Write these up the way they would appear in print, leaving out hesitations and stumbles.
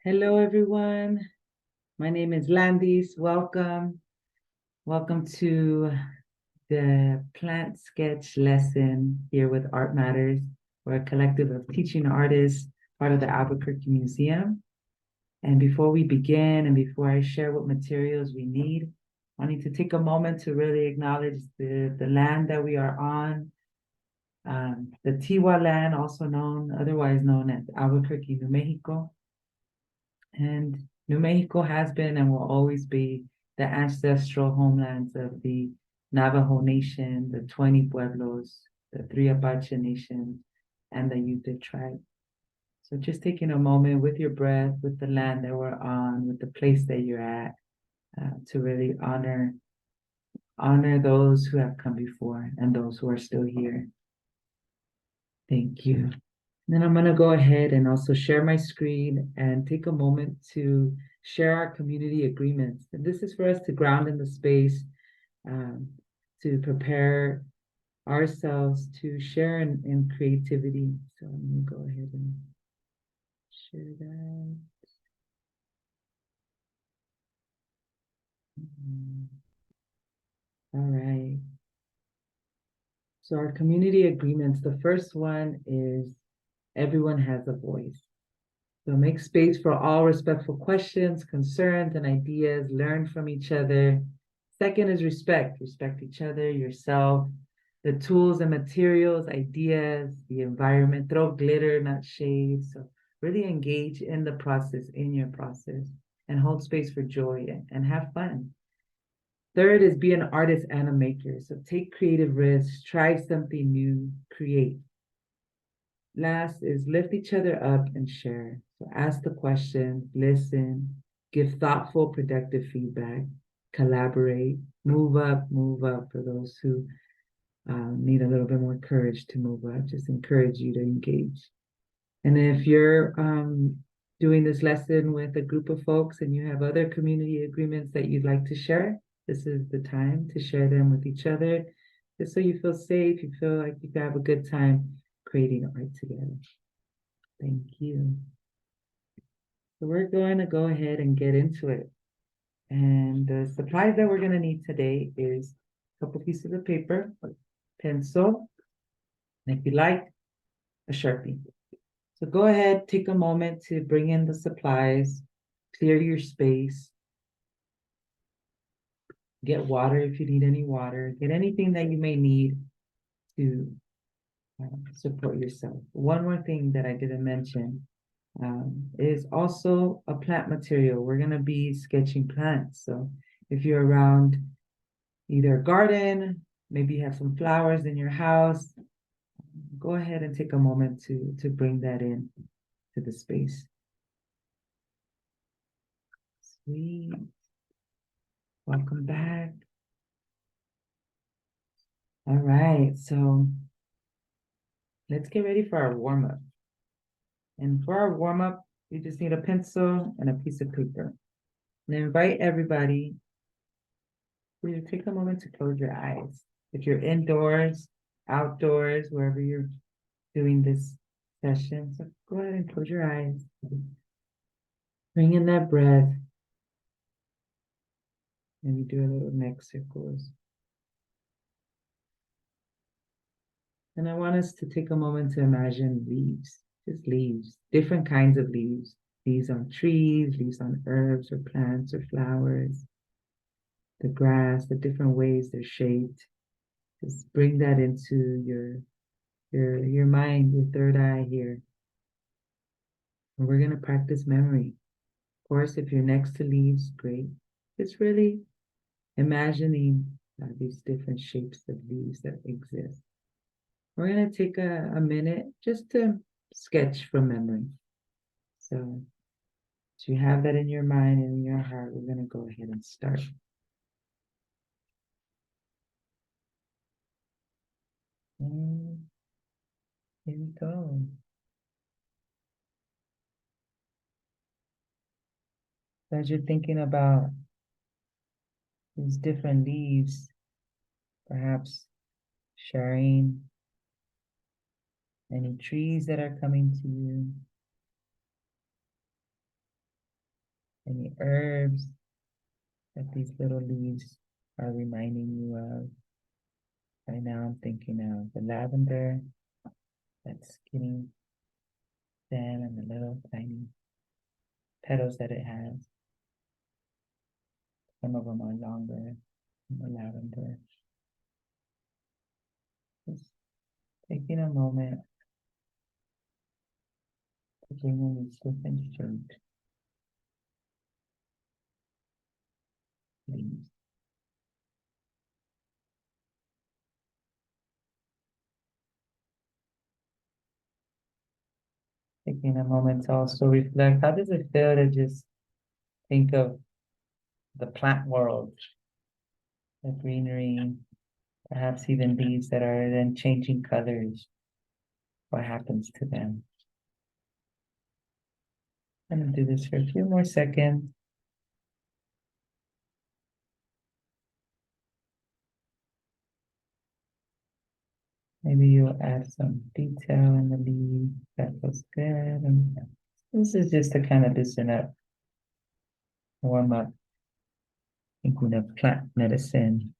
Hello, everyone. My name is Landis. Welcome. Welcome to the plant sketch lesson here with Art Matters. We're a collective of teaching artists, part of the Albuquerque Museum. And before we begin and before I share what materials we need, I need to take a moment to really acknowledge the land that we are on, the Tiwa land, otherwise known as Albuquerque, New Mexico. And New Mexico has been and will always be the ancestral homelands of the Navajo Nation, the 20 Pueblos, the 3 Apache Nations, and the Ute tribe. So just taking a moment with your breath, with the land that we're on, with the place that you're at, to really honor those who have come before and those who are still here. Thank you. Then I'm going to go ahead and also share my screen and take a moment to share our community agreements. And this is for us to ground in the space, to prepare ourselves to share in creativity. So I'm going to go ahead and share that. All right. So our community agreements, the first one is everyone has a voice. So make space for all respectful questions, concerns, and ideas. Learn from each other. Second is respect. Respect each other, yourself, the tools and materials, ideas, the environment. Throw glitter, not shade. So really engage in the process, in your process, and hold space for joy and have fun. Third is be an artist and a maker. So take creative risks, try something new, create. Last is lift each other up and share. So ask the questions, listen, give thoughtful, productive feedback, collaborate, move up for those who need a little bit more courage to move up. Just encourage you to engage. And if you're doing this lesson with a group of folks and you have other community agreements that you'd like to share, this is the time to share them with each other, just so you feel safe, you feel like you can have a good time creating art together. Thank you. So we're going to go ahead and get into it. And the supplies that we're going to need today is a couple pieces of paper, pencil, and if you like, a Sharpie. So go ahead, take a moment to bring in the supplies, clear your space, get water if you need any water, get anything that you may need to support yourself. One more thing that I didn't mention is also a plant material. We're going to be sketching plants. So if you're around either a garden, maybe you have some flowers in your house, go ahead and take a moment to bring that in to the space. Sweet. Welcome back. All right, so let's get ready for our warm-up. And for our warm-up, you just need a pencil and a piece of paper. And invite everybody to take a moment to close your eyes. If you're indoors, outdoors, wherever you're doing this session, so go ahead and close your eyes. Bring in that breath. And we do a little neck circles. And I want us to take a moment to imagine leaves, just leaves, different kinds of leaves. Leaves on trees, leaves on herbs or plants or flowers, the grass, the different ways they're shaped. Just bring that into your mind, your third eye here. And we're going to practice memory. Of course, if you're next to leaves, great. It's really imagining these different shapes of leaves that exist. We're going to take a minute just to sketch from memory. So you have that in your mind and in your heart. We're going to go ahead and start. And here we go. As you're thinking about these different leaves, perhaps sharing any trees that are coming to you. Any herbs that these little leaves are reminding you of? Right now I'm thinking of the lavender, that skinny stem and the little tiny petals that it has. Some of them are longer than the lavender. Just taking a moment to bring in these different shaped leaves. Taking a moment to also reflect, how does it feel to just think of the plant world, the greenery, perhaps even leaves that are then changing colors? What happens to them? I'm gonna do this for a few more seconds. Maybe you'll add some detail in the leaf. That feels good. And this is just to kind of loosen up, warm up, thinking of plant medicine.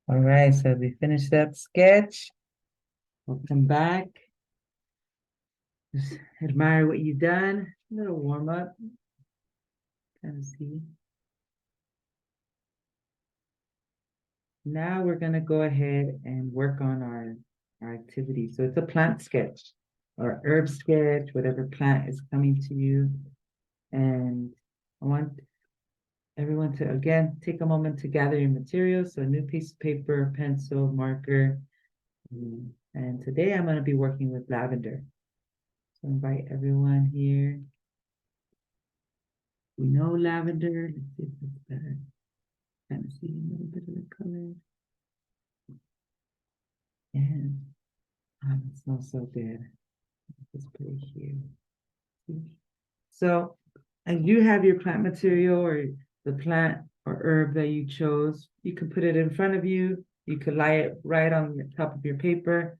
All right, so we finished that sketch. We'll come back. Just admire what you've done. A little warm up. Kind of see. Now we're gonna go ahead and work on our activity. So it's a plant sketch or herb sketch, whatever plant is coming to you. And I want everyone to, again, take a moment to gather your materials. So a new piece of paper, pencil, marker. And today I'm going to be working with lavender. So invite everyone here. We know lavender. Let's see if it's better. Kind of see a little bit of the color. And it smells so good. Let's put it here. So as you have your plant material or the plant or herb that you chose, you can put it in front of you. You could lie it right on the top of your paper.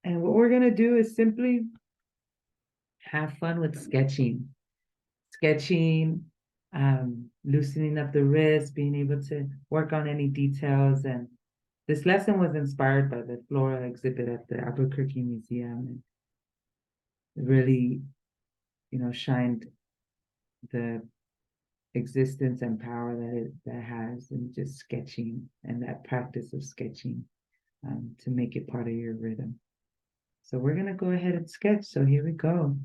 And what we're gonna do is simply have fun with sketching. Sketching, loosening up the wrist, being able to work on any details. And this lesson was inspired by the floral exhibit at the Albuquerque Museum. And it really, shined the existence and power that has in just sketching and that practice of sketching to make it part of your rhythm. So we're gonna go ahead and sketch. So here we go.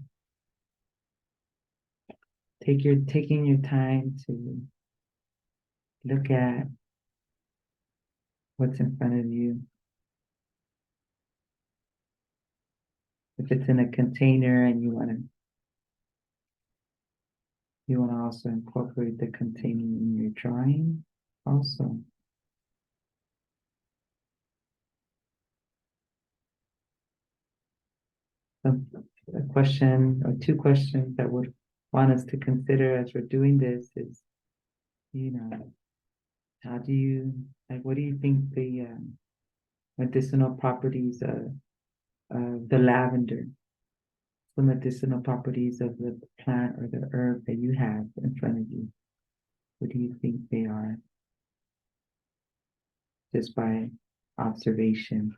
Taking your time to look at what's in front of you. If it's in a container and you wanna also incorporate the container in your drawing also. So a question or two questions that would want us to consider as we're doing this is, how do you, what do you think the medicinal properties of the lavender, the medicinal properties of the plant or the herb that you have in front of you? What do you think they are? Just by observation.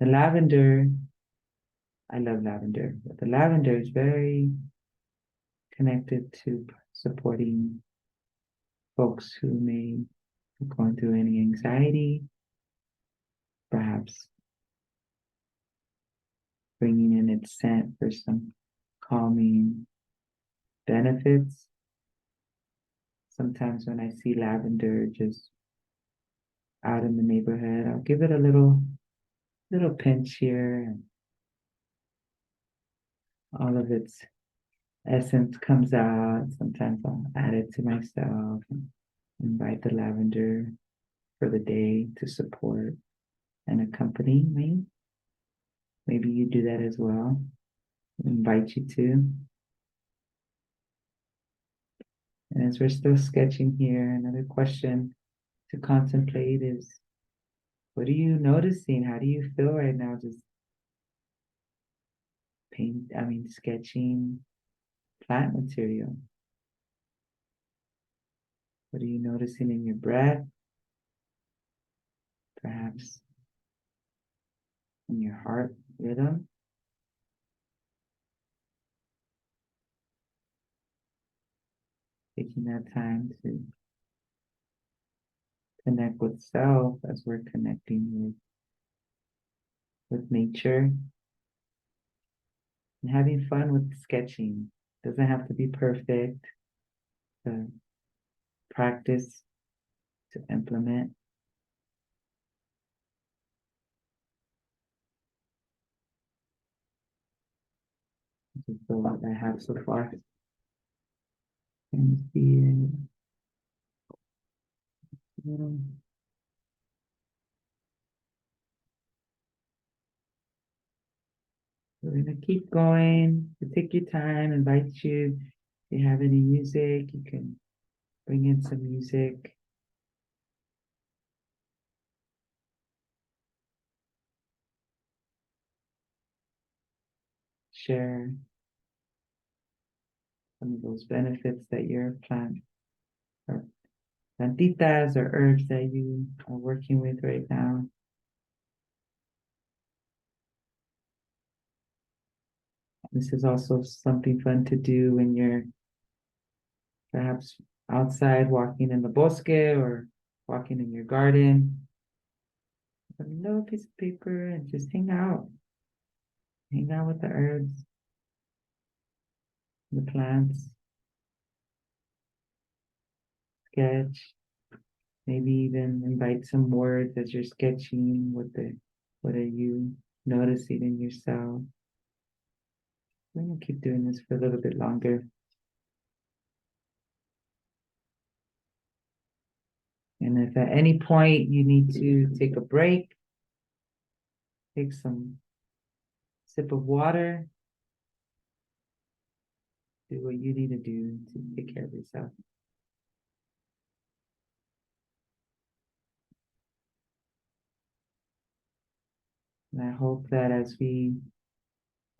The lavender, I love lavender, but the lavender is very connected to supporting folks who may be going through any anxiety, perhaps bringing in its scent for some calming benefits. Sometimes when I see lavender just out in the neighborhood, I'll give it a little pinch here, and all of its essence comes out. Sometimes I'll add it to myself and invite the lavender for the day to support and accompany me. Maybe you do that as well. I invite you to. And as we're still sketching here, another question to contemplate is, What are you noticing? How do you feel right now? Just sketching plant material. What are you noticing in your breath? Perhaps in your heart rhythm? Taking that time to connect with self as we're connecting with nature and having fun with sketching. Doesn't have to be perfect. To practice, to implement. This is the what I have so far. And see we're gonna keep going. So take your time. Invite you. If you have any music, you can bring in some music. Share some of those benefits that your plant or plantitas or herbs that you are working with right now. This is also something fun to do when you're perhaps outside walking in the bosque or walking in your garden. Put a little piece of paper and just hang out. Hang out with the herbs, the plants, sketch, maybe even invite some words as you're sketching. What are you noticing in yourself? I'm gonna keep doing this for a little bit longer. And if at any point you need to take a break, take some sip of water, do what you need to do to take care of yourself. And I hope that as we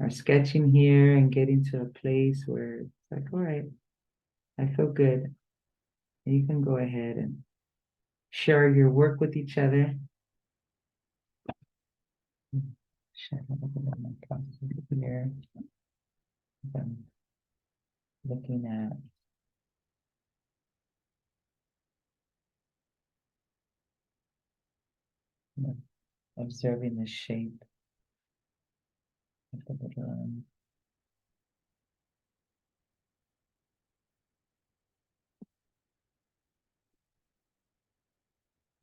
are sketching here and getting to a place where it's like, all right, I feel good. And you can go ahead and share your work with each other. Here, I'm looking at observing the shape of the little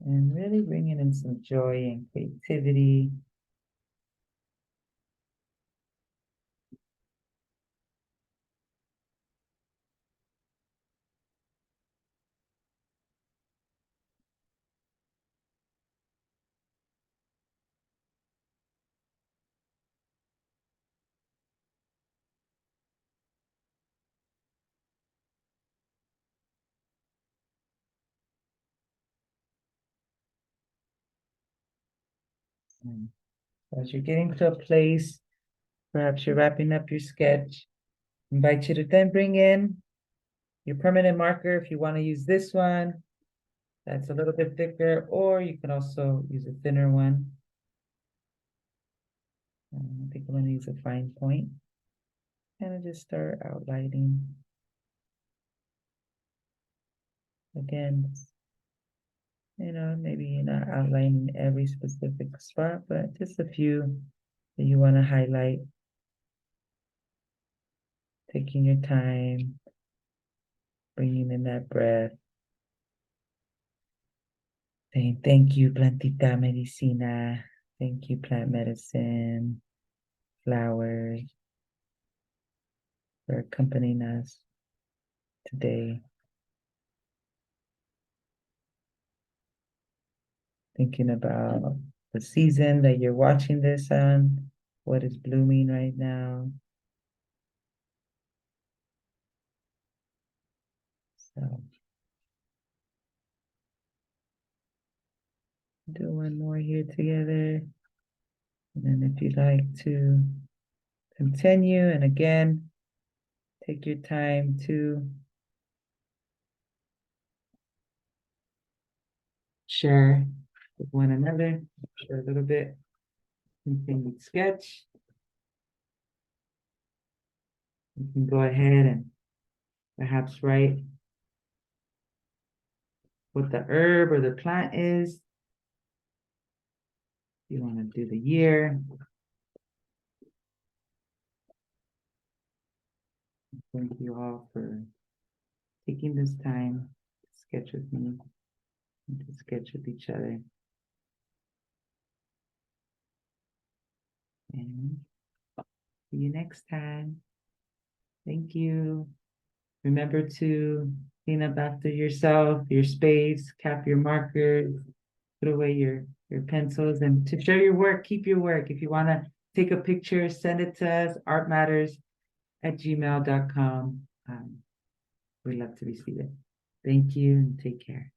and really bringing in some joy and creativity. And as you're getting to a place, perhaps you're wrapping up your sketch, I invite you to then bring in your permanent marker if you want to use this one. That's a little bit thicker, or you can also use a thinner one. I think I'm going to use a fine point. And I just start outlining. Again, maybe you're not outlining every specific spot, but just a few that you want to highlight. Taking your time, bringing in that breath. Saying, thank you, plantita medicina. Thank you, plant medicine, flowers, for accompanying us today. Thinking about the season that you're watching this on, what is blooming right now. So Do one more here together. And then if you'd like to continue, and again, take your time to share with one another, share a little bit, continued sketch. You can go ahead and perhaps write what the herb or the plant is. You want to do the year. Thank you all for taking this time to sketch with me and to sketch with each other. And see you next time. Thank you. Remember to clean up after yourself, your space, cap your markers, put away your pencils, and to share your work, keep your work. If you want to take a picture, send it to us, artmatters@gmail.com. We'd love to receive it. Thank you and take care.